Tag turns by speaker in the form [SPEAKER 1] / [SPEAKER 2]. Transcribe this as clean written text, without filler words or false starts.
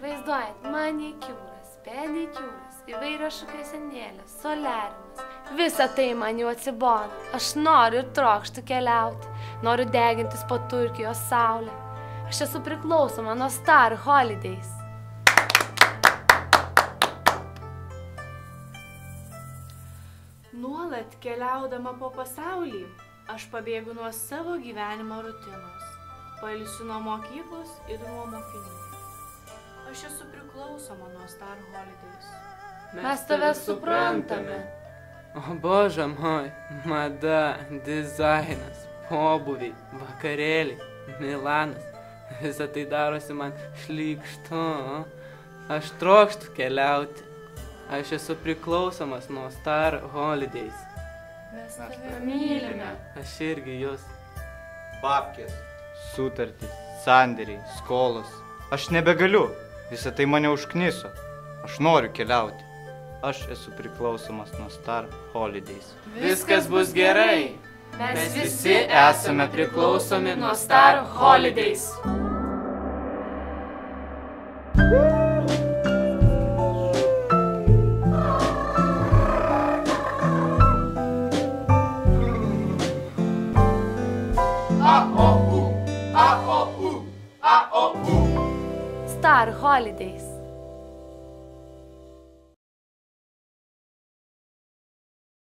[SPEAKER 1] Įsivaizduojat, manikiūras, pedikiūras, įvairios šukuosenėlės, soliariumas. Visa tai man jau atsibodo. Aš noriu ir trokštu keliauti. Noriu degintis po Turkijos saulę. Aš esu priklausoma nuo Star Holidays.
[SPEAKER 2] Nuolat keliaudama po pasaulį, aš pabėgu nuo savo gyvenimo rutinos. Pailsiu nuo mokyklos ir nuo mokinių. Aš esu priklausoma nuo Star Holidays.
[SPEAKER 1] Mes tave suprantame.
[SPEAKER 3] O Bože moj, mada, dizainas, pobūviai, vakarėliai, Milanas. Visa tai darosi man šlykštu. Aš trokštu keliauti. Aš esu priklausomas nuo Star Holidays.
[SPEAKER 1] Mes tave mylime.
[SPEAKER 3] Aš irgi jūs.
[SPEAKER 4] Babkės, sutartys, sandėriai, skolos. Aš nebegaliu. Visą tai mane užkniso. Aš noriu keliauti. Aš esu priklausomas nuo Star Holidays.
[SPEAKER 3] Viskas bus gerai.
[SPEAKER 1] Mes
[SPEAKER 3] Visi esame priklausomi nuo Star Holidays.
[SPEAKER 1] Star Holidays.